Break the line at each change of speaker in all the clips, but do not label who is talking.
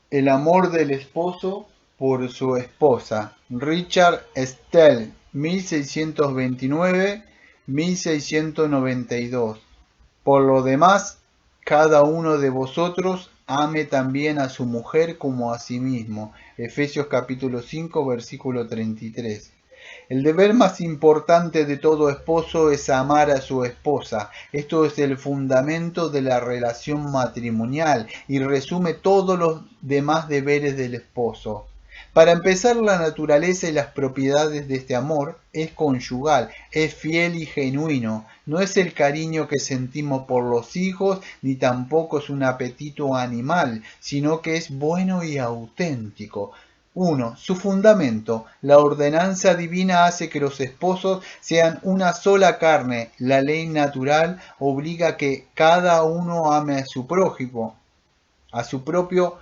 El amor del esposo por su esposa. Richard Steele, 1629-1692. Por lo demás, cada uno de vosotros ame también a su mujer como a sí mismo. Efesios capítulo 5, versículo 33. El deber más importante de todo esposo es amar a su esposa. Esto es el fundamento de la relación matrimonial y resume todos los demás deberes del esposo. Para empezar, la naturaleza y las propiedades de este amor es conyugal, es fiel y genuino. No es el cariño que sentimos por los hijos, ni tampoco es un apetito animal, sino que es bueno y auténtico. 1. Su fundamento. La ordenanza divina hace que los esposos sean una sola carne. La ley natural obliga a que cada uno ame a su prójimo, a su propio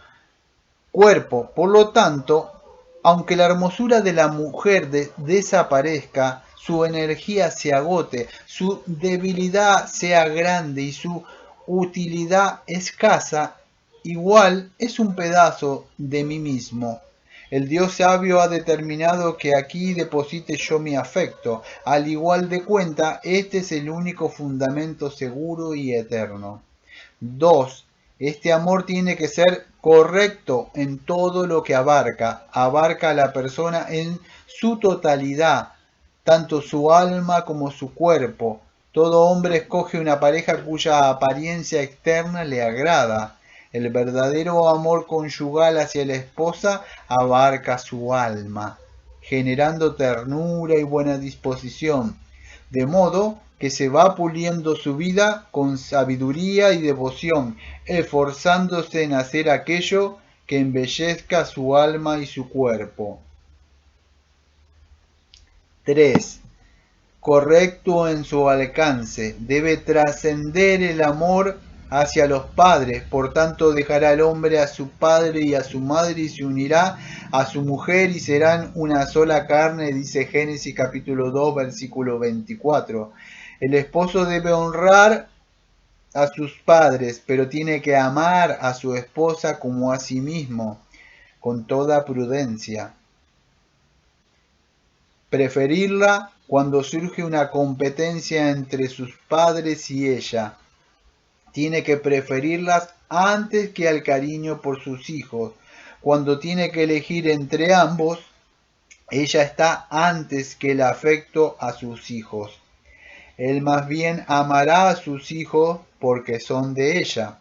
cuerpo. Por lo tanto, aunque la hermosura de la mujer desaparezca, su energía se agote, su debilidad sea grande y su utilidad escasa, igual es un pedazo de mí mismo. El Dios sabio ha determinado que aquí deposite yo mi afecto. Al igual de cuenta, este es el único fundamento seguro y eterno. 2. Este amor tiene que ser correcto en todo lo que abarca. Abarca a la persona en su totalidad, tanto su alma como su cuerpo. Todo hombre escoge una pareja cuya apariencia externa le agrada. El verdadero amor conyugal hacia la esposa abarca su alma, generando ternura y buena disposición, de modo que se va puliendo su vida con sabiduría y devoción, esforzándose en hacer aquello que embellezca su alma y su cuerpo. 3. Correcto en su alcance. Debe trascender el amor hacia los padres. Por tanto, dejará el hombre a su padre y a su madre y se unirá a su mujer y serán una sola carne, dice Génesis capítulo 2, versículo 24. El esposo debe honrar a sus padres, pero tiene que amar a su esposa como a sí mismo, con toda prudencia. Preferirla cuando surge una competencia entre sus padres y ella. Tiene que preferirlas antes que al cariño por sus hijos. Cuando tiene que elegir entre ambos, ella está antes que el afecto a sus hijos. Él más bien amará a sus hijos porque son de ella,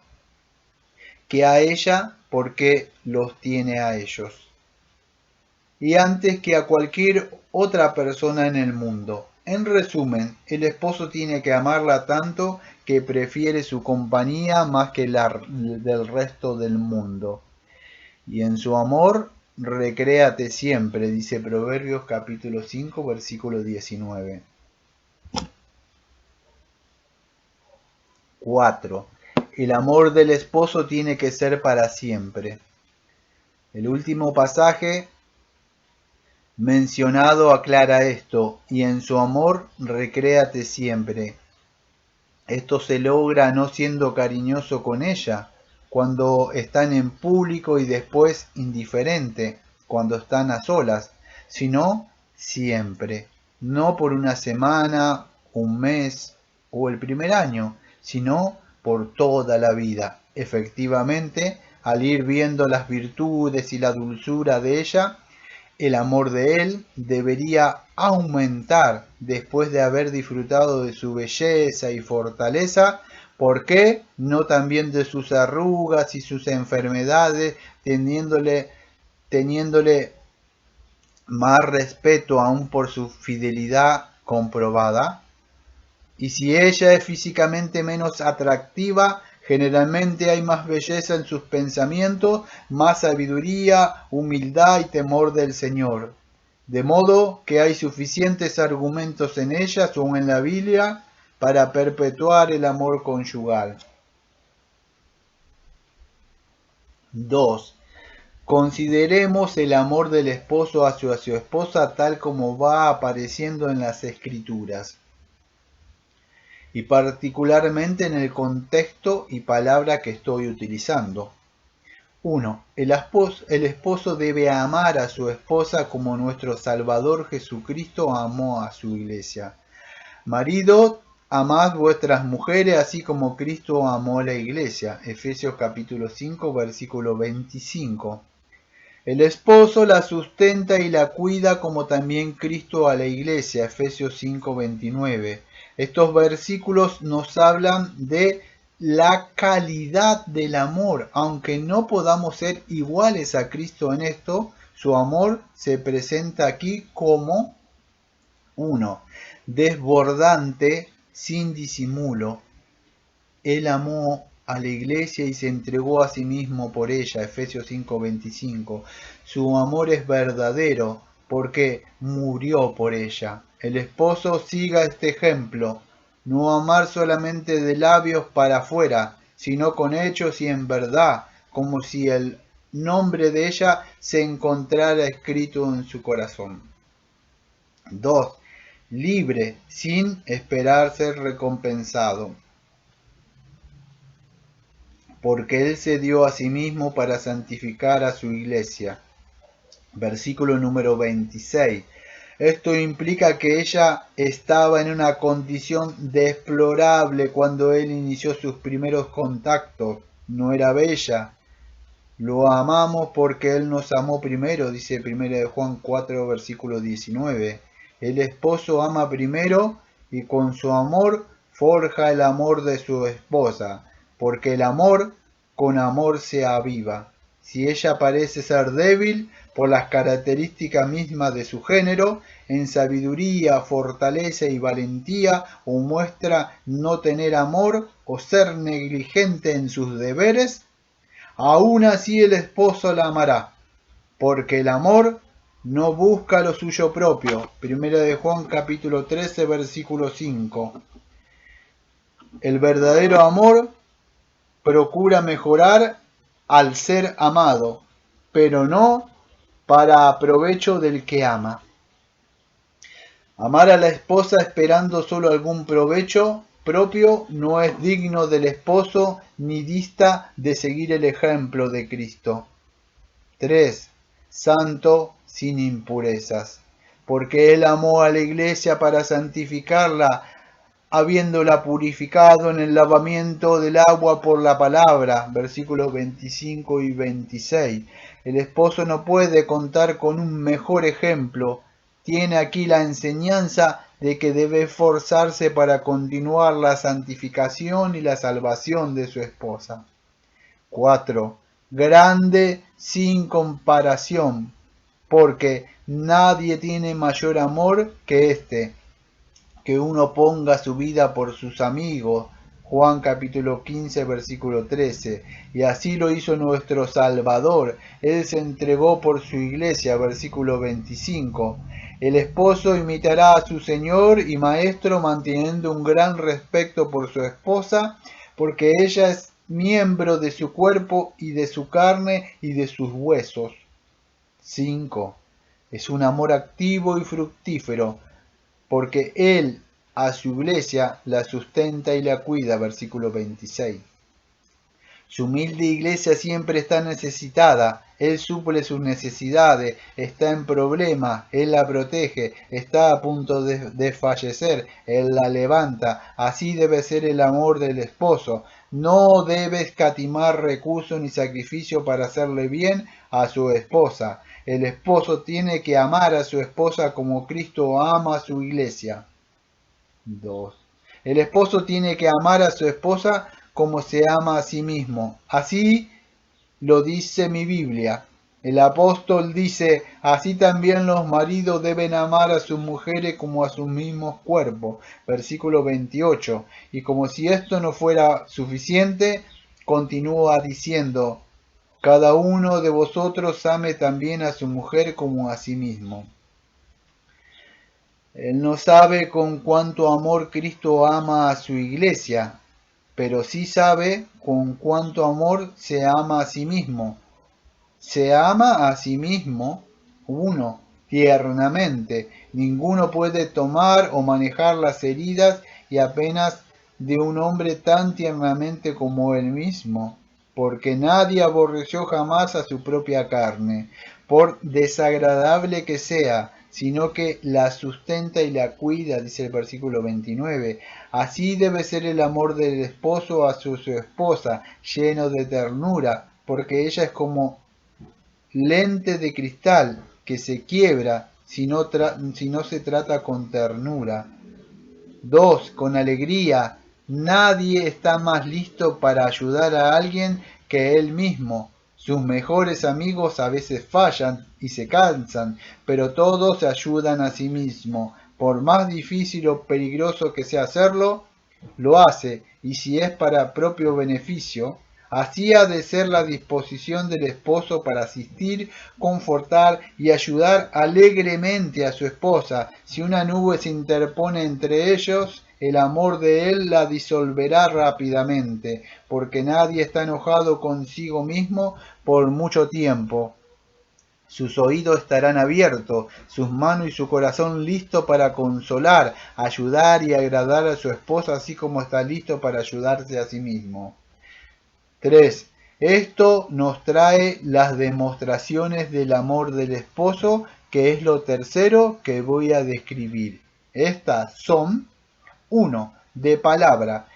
que a ella porque los tiene a ellos. Y antes que a cualquier otra persona en el mundo. En resumen, el esposo tiene que amarla tanto que prefiere su compañía más que la del resto del mundo. Y en su amor, recréate siempre, dice Proverbios capítulo 5, versículo 19. 4. El amor del esposo tiene que ser para siempre. El último pasaje mencionado aclara esto, y en su amor recréate siempre. Esto se logra no siendo cariñoso con ella cuando están en público y después indiferente cuando están a solas, sino siempre, no por una semana, un mes o el primer año, sino por toda la vida. Efectivamente, al ir viendo las virtudes y la dulzura de ella, el amor de él debería aumentar después de haber disfrutado de su belleza y fortaleza. ¿Por qué? No también de sus arrugas y sus enfermedades, teniéndole más respeto aún por su fidelidad comprobada. Y si ella es físicamente menos atractiva, generalmente hay más belleza en sus pensamientos, más sabiduría, humildad y temor del Señor. De modo que hay suficientes argumentos en ellas o en la Biblia para perpetuar el amor conyugal. 2. Consideremos el amor del esposo hacia su esposa tal como va apareciendo en las Escrituras, y particularmente en el contexto y palabra que estoy utilizando. 1. El esposo debe amar a su esposa como nuestro Salvador Jesucristo amó a su iglesia. Marido, amad vuestras mujeres así como Cristo amó a la iglesia. Efesios capítulo 5, versículo 25. El esposo la sustenta y la cuida como también Cristo a la iglesia. Efesios 5, 29. Estos versículos nos hablan de la calidad del amor. Aunque no podamos ser iguales a Cristo en esto, su amor se presenta aquí como 1. Desbordante, sin disimulo. Él amó a la iglesia y se entregó a sí mismo por ella. Efesios 5:25. Su amor es verdadero porque murió por ella. El esposo siga este ejemplo. No amar solamente de labios para afuera, sino con hechos y en verdad, como si el nombre de ella se encontrara escrito en su corazón. 2. Libre, sin esperar ser recompensado. Porque Él se dio a sí mismo para santificar a su iglesia. Versículo número 26. Esto implica que ella estaba en una condición deplorable cuando Él inició sus primeros contactos. No era bella. Lo amamos porque Él nos amó primero, dice 1 Juan 4, versículo 19. El esposo ama primero y con su amor forja el amor de su esposa, porque el amor con amor se aviva. Si ella parece ser débil por las características mismas de su género, en sabiduría, fortaleza y valentía, o muestra no tener amor o ser negligente en sus deberes, aún así el esposo la amará, porque el amor no busca lo suyo propio. Primera de Juan capítulo 13, versículo 5. El verdadero amor procura mejorar al ser amado, pero no para provecho del que ama. Amar a la esposa esperando solo algún provecho propio no es digno del esposo ni dista de seguir el ejemplo de Cristo. 3. Santo sin impurezas, porque Él amó a la iglesia para santificarla, habiéndola purificado en el lavamiento del agua por la palabra. Versículos 25 y 26. El esposo no puede contar con un mejor ejemplo. Tiene aquí la enseñanza de que debe esforzarse para continuar la santificación y la salvación de su esposa. 4. Grande sin comparación, porque nadie tiene mayor amor que este, que uno ponga su vida por sus amigos. Juan capítulo 15, versículo 13. Y así lo hizo nuestro Salvador. Él se entregó por su iglesia. Versículo 25. El esposo imitará a su Señor y Maestro manteniendo un gran respeto por su esposa, porque ella es miembro de su cuerpo y de su carne y de sus huesos. 5. Es un amor activo y fructífero, porque Él a su iglesia la sustenta y la cuida. Versículo 26. Su humilde iglesia siempre está necesitada. Él suple sus necesidades, está en problemas, Él la protege, está a punto de fallecer, Él la levanta. Así debe ser el amor del esposo. No debe escatimar recursos ni sacrificio para hacerle bien a su esposa. El esposo tiene que amar a su esposa como Cristo ama a su iglesia. 2. El esposo tiene que amar a su esposa como se ama a sí mismo. Así lo dice mi Biblia. El apóstol dice, así también los maridos deben amar a sus mujeres como a sus mismos cuerpos. Versículo 28. Y como si esto no fuera suficiente, continúa diciendo, cada uno de vosotros ame también a su mujer como a sí mismo. Él no sabe con cuánto amor Cristo ama a su iglesia, pero sí sabe con cuánto amor se ama a sí mismo. Se ama a sí mismo, uno, tiernamente. Ninguno puede tomar o manejar las heridas y apenas de un hombre tan tiernamente como él mismo. porque nadie aborreció jamás a su propia carne, por desagradable que sea, sino que la sustenta y la cuida, dice el versículo 29. Así debe ser el amor del esposo a su esposa, lleno de ternura, porque ella es como lente de cristal que se quiebra si no se trata con ternura. 2. Con alegría. Nadie está más listo para ayudar a alguien que él mismo. Sus mejores amigos a veces fallan y se cansan, pero todos se ayudan a sí mismos. Por más difícil o peligroso que sea hacerlo, lo hace, y si es para propio beneficio, así ha de ser la disposición del esposo para asistir, confortar y ayudar alegremente a su esposa. Si una nube se interpone entre ellos, el amor de él la disolverá rápidamente, porque nadie está enojado consigo mismo por mucho tiempo. Sus oídos estarán abiertos, sus manos y su corazón listo para consolar, ayudar y agradar a su esposa, así como está listo para ayudarse a sí mismo. 3. Esto nos trae las demostraciones del amor del esposo, que es lo tercero que voy a describir. Estas son: 1. De palabra,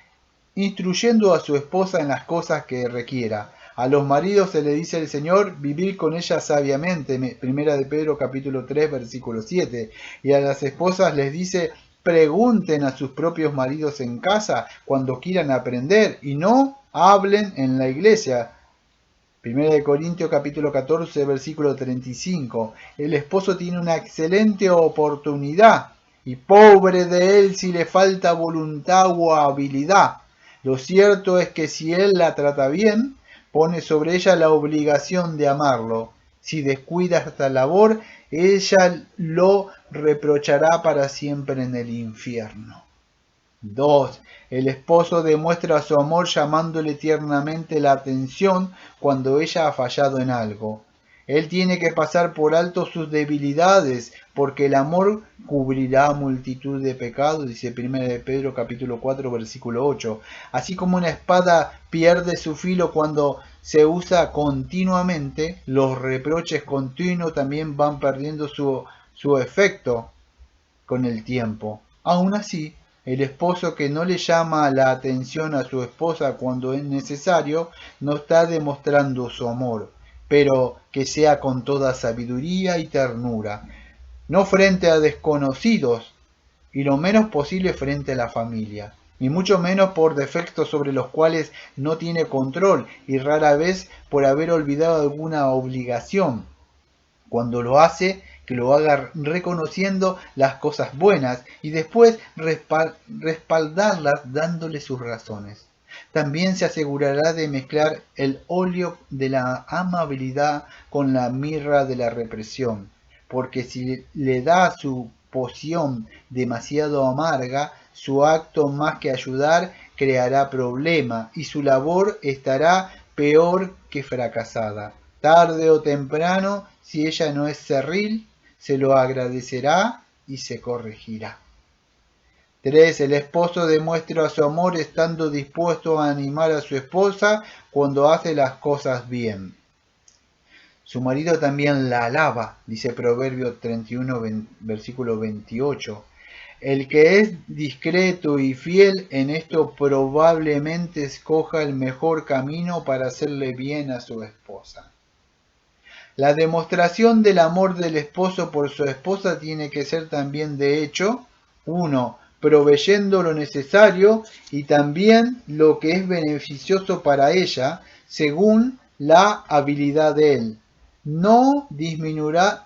instruyendo a su esposa en las cosas que requiera. A los maridos se le dice el Señor vivir con ella sabiamente, primera de Pedro capítulo 3 versículo 7, y a las esposas les dice: pregunten a sus propios maridos en casa cuando quieran aprender y no hablen en la iglesia. Primera de Corintios capítulo 14 versículo 35. El esposo tiene una excelente oportunidad y pobre de él si le falta voluntad o habilidad. Lo cierto es que si él la trata bien, pone sobre ella la obligación de amarlo. Si descuida esta labor, ella lo reprochará para siempre en el infierno. 2. El esposo demuestra su amor llamándole tiernamente la atención cuando ella ha fallado en algo. Él tiene que pasar por alto sus debilidades, porque el amor cubrirá multitud de pecados, dice 1 de Pedro capítulo 4 versículo 8. Así como una espada pierde su filo cuando se usa continuamente, los reproches continuos también van perdiendo su efecto con el tiempo. Aún así, el esposo que no le llama la atención a su esposa cuando es necesario, no está demostrando su amor, pero que sea con toda sabiduría y ternura, no frente a desconocidos, y lo menos posible frente a la familia, ni mucho menos por defectos sobre los cuales no tiene control y rara vez por haber olvidado alguna obligación. Cuando lo hace, que lo haga reconociendo las cosas buenas y después respaldarlas dándole sus razones. También se asegurará de mezclar el óleo de la amabilidad con la mirra de la represión, porque si le da su poción demasiado amarga, su acto más que ayudar creará problema y su labor estará peor que fracasada. Tarde o temprano, si ella no es cerril, se lo agradecerá y se corregirá. 3. El esposo demuestra su amor estando dispuesto a animar a su esposa cuando hace las cosas bien. Su marido también la alaba, dice Proverbios 31, versículo 28. El que es discreto y fiel en esto probablemente escoja el mejor camino para hacerle bien a su esposa. La demostración del amor del esposo por su esposa tiene que ser también, de hecho, 1. Proveyendo lo necesario y también lo que es beneficioso para ella, según la habilidad de él. No disminuirá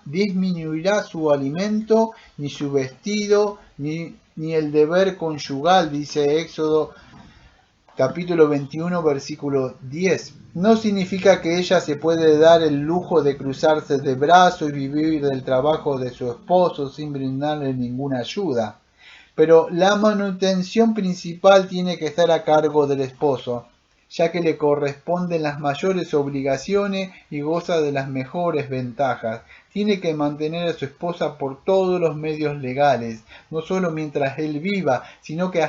su alimento, ni su vestido, ni el deber conyugal, dice Éxodo capítulo 21, versículo 10. No significa que ella se puede dar el lujo de cruzarse de brazos y vivir del trabajo de su esposo sin brindarle ninguna ayuda. Pero la manutención principal tiene que estar a cargo del esposo, ya que le corresponden las mayores obligaciones y goza de las mejores ventajas. Tiene que mantener a su esposa por todos los medios legales, no solo mientras él viva, sino que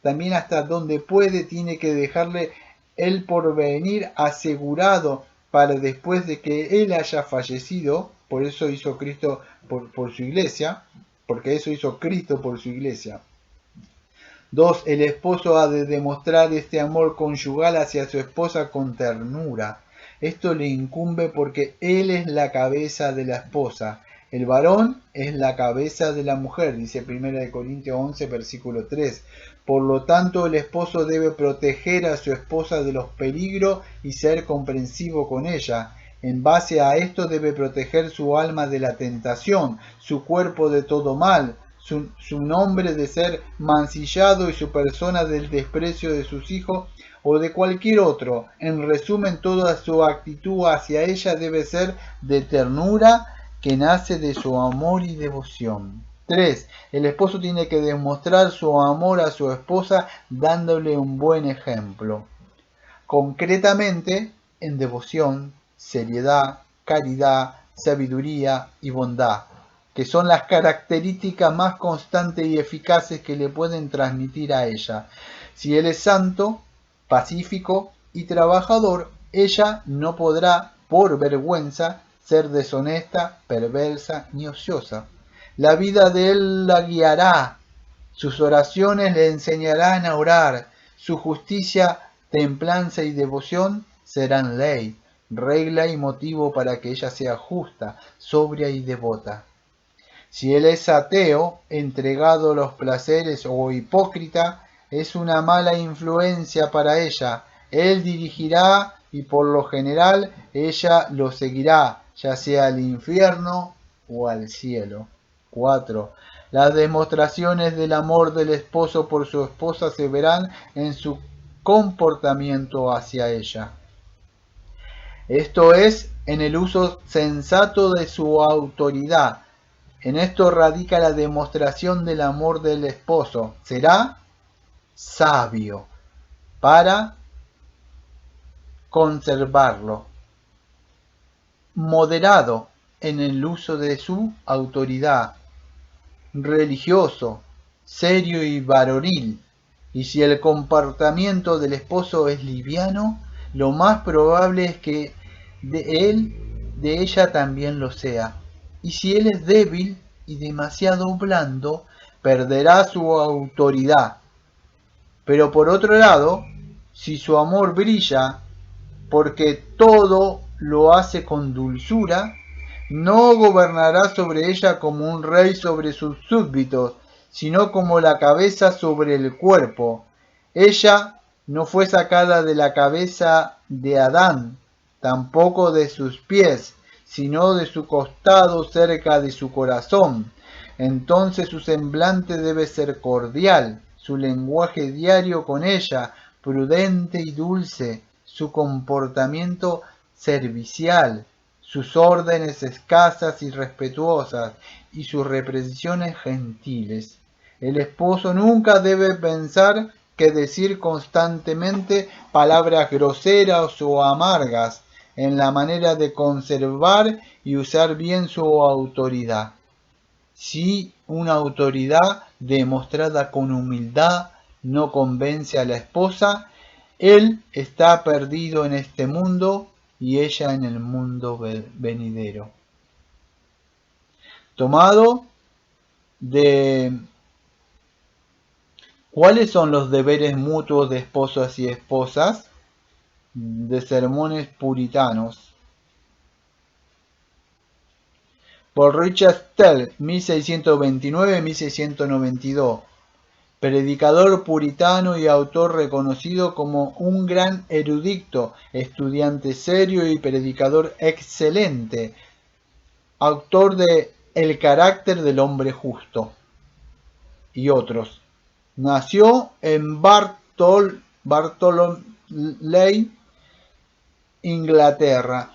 también hasta donde puede tiene que dejarle el porvenir asegurado para después de que Él haya fallecido. Por eso hizo Cristo por su iglesia, porque eso hizo Cristo por su iglesia. 2. El esposo ha de demostrar este amor conyugal hacia su esposa con ternura. Esto le incumbe porque él es la cabeza de la esposa. El varón es la cabeza de la mujer, dice 1 Corintios 11, versículo 3. Por lo tanto, el esposo debe proteger a su esposa de los peligros y ser comprensivo con ella. En base a esto debe proteger su alma de la tentación, su cuerpo de todo mal, su nombre de ser mancillado y su persona del desprecio de sus hijos o de cualquier otro. En resumen, toda su actitud hacia ella debe ser de ternura que nace de su amor y devoción. 3. El esposo tiene que demostrar su amor a su esposa dándole un buen ejemplo. Concretamente, en devoción, seriedad, caridad, sabiduría y bondad, que son las características más constantes y eficaces que le pueden transmitir a ella. Si él es santo, pacífico y trabajador, ella no podrá, por vergüenza, ser deshonesta, perversa ni ociosa. La vida de él la guiará, sus oraciones le enseñarán a orar, su justicia, templanza y devoción serán ley, regla y motivo para que ella sea justa, sobria y devota. Si él es ateo, entregado a los placeres o hipócrita, es una mala influencia para ella. Él dirigirá y por lo general ella lo seguirá, ya sea al infierno o al cielo. 4. Las demostraciones del amor del esposo por su esposa se verán en su comportamiento hacia ella. Esto es, en el uso sensato de su autoridad. En esto radica la demostración del amor del esposo. Será sabio para conservarlo, moderado en el uso de su autoridad, religioso, serio y varonil. Y si el comportamiento del esposo es liviano, lo más probable es que de ella también lo sea. Y si él es débil y demasiado blando, perderá su autoridad. Pero por otro lado, si su amor brilla, porque todo lo hace con dulzura, no gobernará sobre ella como un rey sobre sus súbditos, sino como la cabeza sobre el cuerpo. Ella no fue sacada de la cabeza de Adán, tampoco de sus pies, sino de su costado cerca de su corazón. Entonces su semblante debe ser cordial, su lenguaje diario con ella, prudente y dulce, su comportamiento servicial, sus órdenes escasas y respetuosas, y sus reprensiones gentiles. El esposo nunca debe pensar que decir constantemente palabras groseras o amargas en la manera de conservar y usar bien su autoridad. Si una autoridad demostrada con humildad no convence a la esposa, él está perdido en este mundo y ella en el mundo venidero. Tomado de ¿cuáles son los deberes mutuos de esposos y esposas? De sermones puritanos. Por Richard Steele, 1629-1692. Predicador puritano y autor reconocido como un gran erudito, estudiante serio y predicador excelente, autor de El carácter del hombre justo y otros. Nació en Barnsley, Inglaterra,